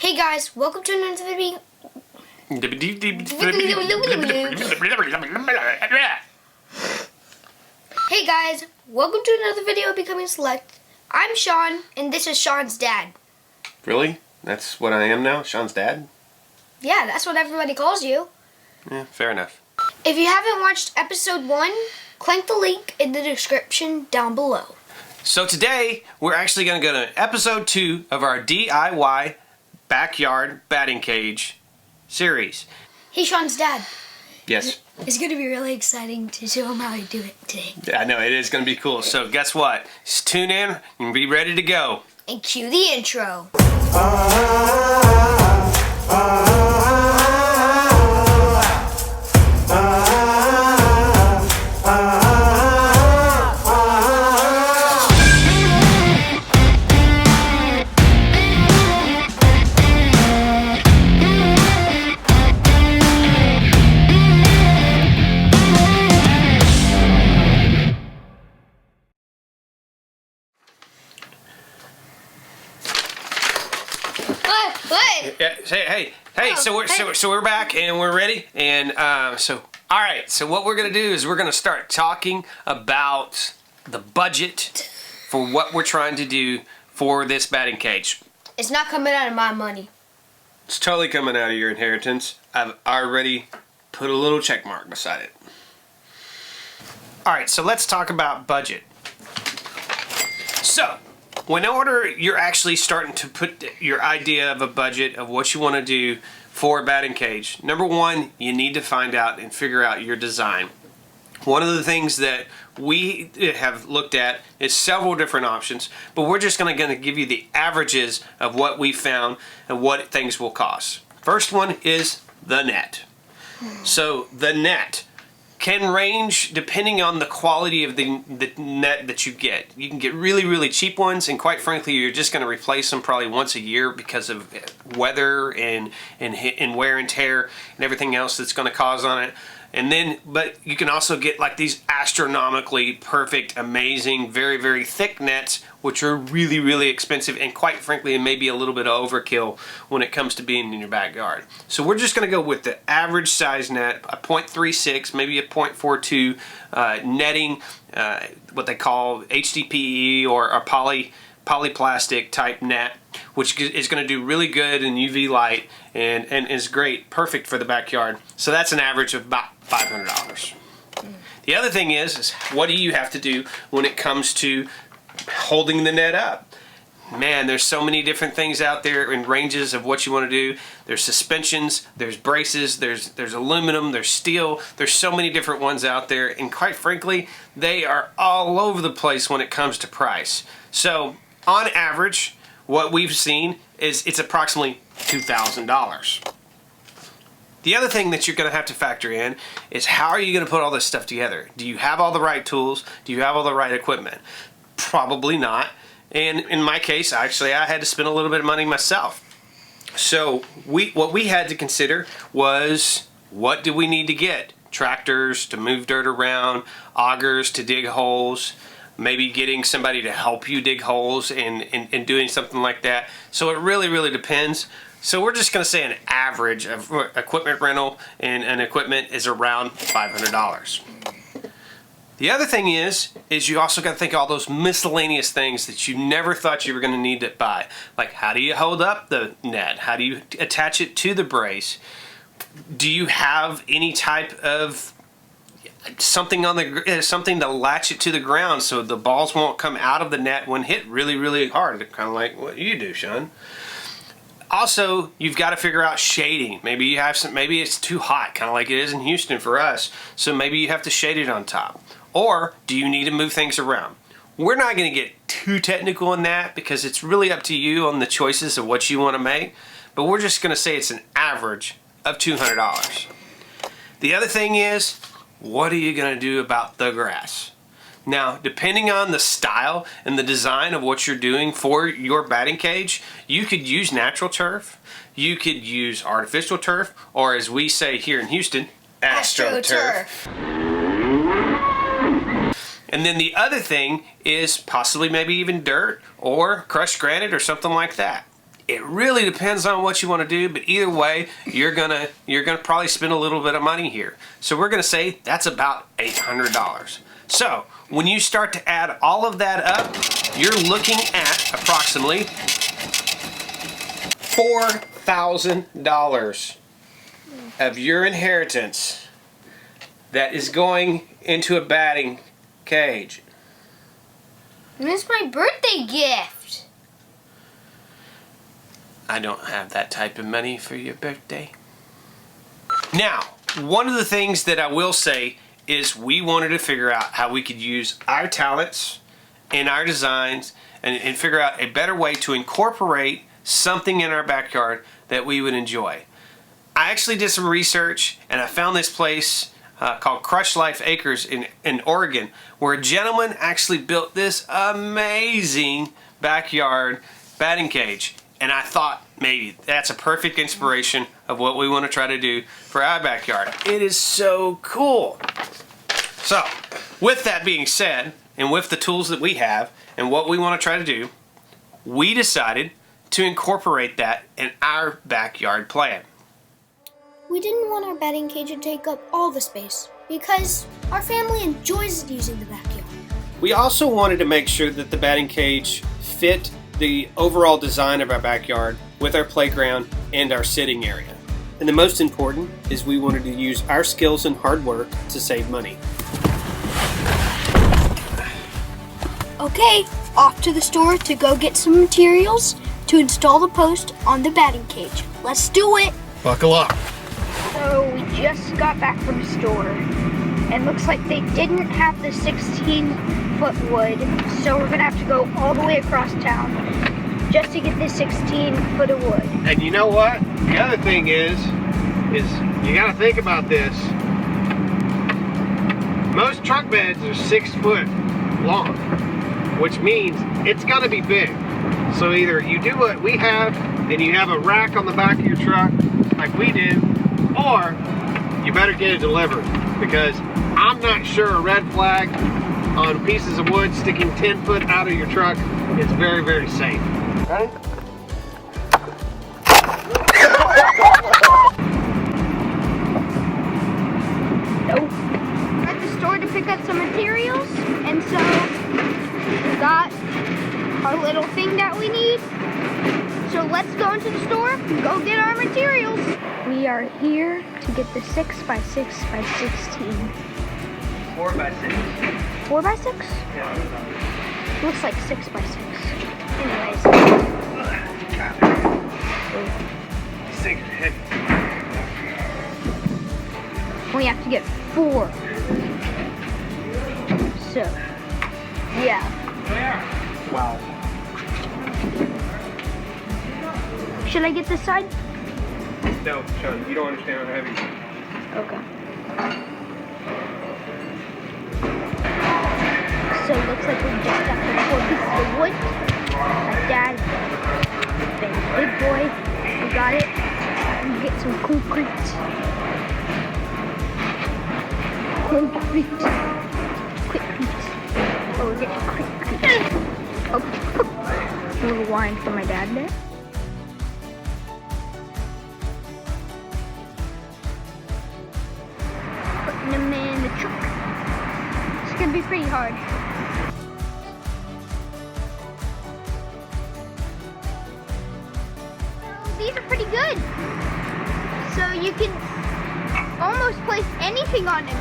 Hey guys, welcome to another video. Hey guys, welcome to another video of Becoming Select. I'm Sean, and this is Sean's dad. Really? That's what I am now? Sean's dad? Yeah, that's what everybody calls you. Yeah, fair enough. If you haven't watched episode 1, click the link in the description down below. So today, we're actually going to go to episode 2 of our DIY backyard batting cage series. Hey, Sean's dad. Yes. It's going to be really exciting to show him how to do it today. I know, it is going to be cool. So guess what? Just tune in and be ready to go. And cue the intro. Hey, so we're back and we're ready, and all right, so what we're gonna do is we're gonna start talking about the budget for what we're trying to do for this batting cage. It's not coming out of my money. It's totally coming out of your inheritance. I've already put a little check mark beside it. All right, so let's talk about budget. So, whenever you're actually starting to put your idea of a budget of what you want to do for a batting cage, number one, you need to find out and figure out your design. One of the things that we have looked at is several different options, but we're just going to give you the averages of what we found and what things will cost. First one is the net. So the net can range depending on the quality of the net that you get. You can get really, really cheap ones, and quite frankly, you're just going to replace them probably once a year because of weather and wear and tear and everything else that's going to cause on it. And then, but you can also get like these astronomically perfect, amazing, very, very thick nets, which are really, really expensive, and quite frankly, it may be a little bit of overkill when it comes to being in your backyard. So we're just going to go with the average size net, a 0.36, maybe a 0.42 netting, what they call HDPE or a polyplastic type net, which is going to do really good in UV light and is great, perfect for the backyard. So that's an average of about $500. The other thing is what do you have to do when it comes to holding the net up? Man, there's so many different things out there in ranges of what you want to do. There's suspensions, there's braces, there's aluminum, there's steel. There's so many different ones out there, and quite frankly, they are all over the place when it comes to price. So on average, what we've seen is it's approximately $2,000. The other thing that you're going to have to factor in is how are you going to put all this stuff together? Do you have all the right tools? Do you have all the right equipment? Probably not. And in my case, actually, I had to spend a little bit of money myself. So what we had to consider was, what do we need to get? Tractors to move dirt around, augers to dig holes, maybe getting somebody to help you dig holes and doing something like that. So it really, really depends. So we're just going to say an average of equipment rental and equipment is around $500. The other thing is you also got to think of all those miscellaneous things that you never thought you were going to need to buy. Like, how do you hold up the net? How do you attach it to the brace? Do you have any type of something on the something to latch it to the ground so the balls won't come out of the net when hit really, really hard? Kind of like what you do, Sean. Also, you've got to figure out shading. Maybe you have some. Maybe it's too hot, kind of like it is in Houston for us. So maybe you have to shade it on top. Or do you need to move things around? We're not going to get too technical in that because it's really up to you on the choices of what you want to make. But we're just going to say it's an average of $200. The other thing is, what are you going to do about the grass? Now, depending on the style and the design of what you're doing for your batting cage, you could use natural turf, you could use artificial turf, or as we say here in Houston, AstroTurf. And then the other thing is possibly maybe even dirt or crushed granite or something like that. It really depends on what you want to do, but either way, you're gonna probably spend a little bit of money here. So we're gonna say that's about $800. So when you start to add all of that up, you're looking at approximately $4,000 of your inheritance that is going into a batting cage. And it's my birthday gift. I don't have that type of money for your birthday. Now, one of the things that I will say is we wanted to figure out how we could use our talents and our designs and figure out a better way to incorporate something in our backyard that we would enjoy. I actually did some research and I found this place called Crushlife Acres in Oregon, where a gentleman actually built this amazing backyard batting cage. And I thought maybe that's a perfect inspiration of what we want to try to do for our backyard. It is so cool. So, with that being said, and with the tools that we have and what we want to try to do, we decided to incorporate that in our backyard plan. We didn't want our batting cage to take up all the space because our family enjoys using the backyard. We also wanted to make sure that the batting cage fit the overall design of our backyard with our playground and our sitting area. And the most important is we wanted to use our skills and hard work to save money. Okay, off to the store to go get some materials to install the post on the batting cage. Let's do it! Buckle up. So we just got back from the store and looks like they didn't have the 16-foot wood, so we're gonna have to go all the way across town just to get this 16-foot of wood. And you know what? The other thing is you gotta think about this. Most truck beds are 6 foot long, which means it's gonna be big. So either you do what we have and you have a rack on the back of your truck like we do, or you better get it delivered, because I'm not sure a red flag on pieces of wood sticking 10 foot out of your truck is very, very safe. Ready? Nope. At the store to pick up some materials, and so we got our little thing that we need. So let's go into the store and go get our materials. We are here to get the 6x6x16. 4x6. 4x6? Yeah. Looks like 6x6. Anyways. These things are heavy. We have to get 4. So, yeah. Wow. Should I get this side? No, Sean, you don't understand how heavy it is. Okay. So it looks like we just got the 4 pieces of wood. My dad, big boy, we got it. And get some concrete. Quick. Oh, we're getting concrete. Oh, a little wine for my dad there. Putting them in the truck. It's gonna be pretty hard. These are pretty good. So you can almost place anything on them.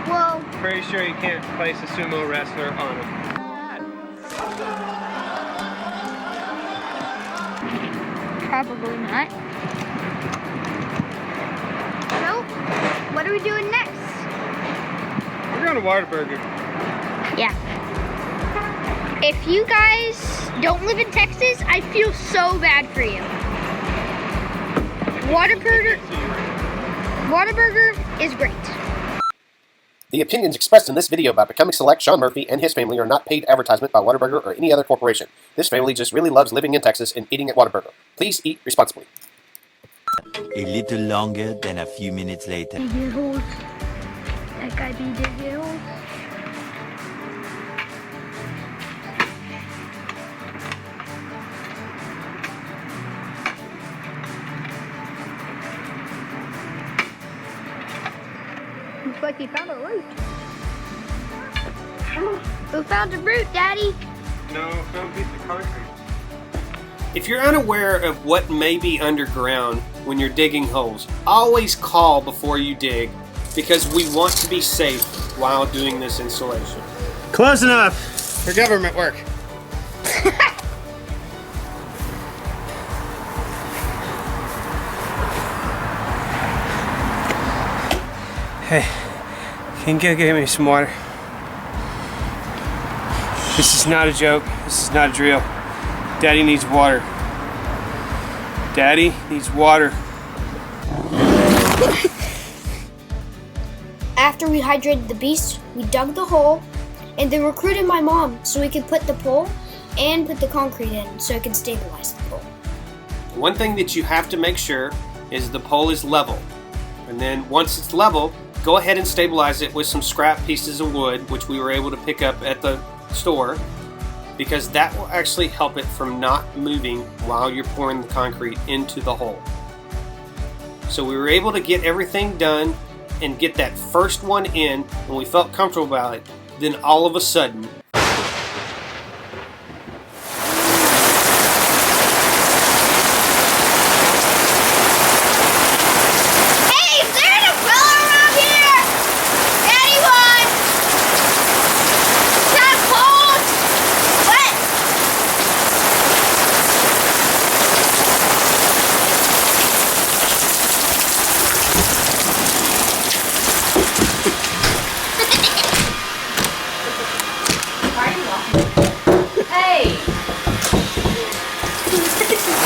Well, Pretty sure you can't place a sumo wrestler on them. probably not. So, what are we doing next? We're going to Whataburger. Yeah. If you guys don't live in Texas, I feel so bad for you. Whataburger is great. The opinions expressed in this video about becoming select Sean Murphy and his family are not paid advertisement by Whataburger or any other corporation. This family just really loves living in Texas and eating at Whataburger. Please eat responsibly. A little longer than a few minutes later. Dig holes. That guy be digging holes. like he found a root. Who found a root, Daddy? No, found a piece of concrete. If you're unaware of what may be underground when you're digging holes, always call before you dig because we want to be safe while doing this installation. Close enough for government work. Hey, can you give me some water? This is not a joke. This is not a drill. Daddy needs water. Daddy needs water. After we hydrated the beast, we dug the hole and then recruited my mom so we could put the pole and put the concrete in so it could stabilize the pole. One thing that you have to make sure is the pole is level. And then once it's level, go ahead and stabilize it with some scrap pieces of wood, which we were able to pick up at the store, because that will actually help it from not moving while you're pouring the concrete into the hole. So we were able to get everything done and get that first one in, and we felt comfortable about it. Then all of a sudden,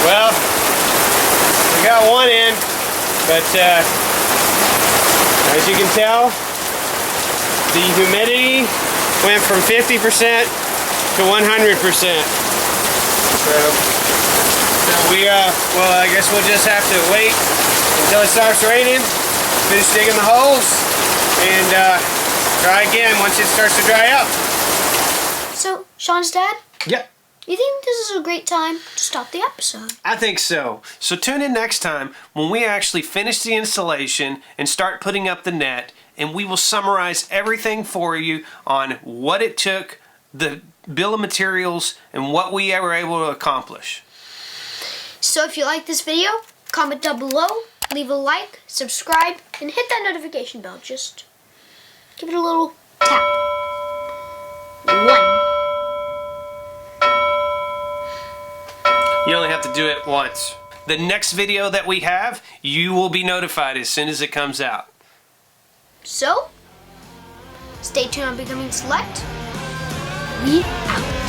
well, we got one in, but as you can tell, the humidity went from 50% to 100%. So we, well, I guess we'll just have to wait until it starts raining, finish digging the holes, and try again once it starts to dry up. So, Sean's dad? Yep. You think this is a great time to stop the episode? I think so. So tune in next time when we actually finish the installation and start putting up the net, and we will summarize everything for you on what it took, the bill of materials, and what we were able to accomplish. So if you like this video, comment down below, leave a like, subscribe, and hit that notification bell. Just give it a little tap. 1. You only have to do it once. The next video that we have, you will be notified as soon as it comes out. So, stay tuned on Becoming Select. We out.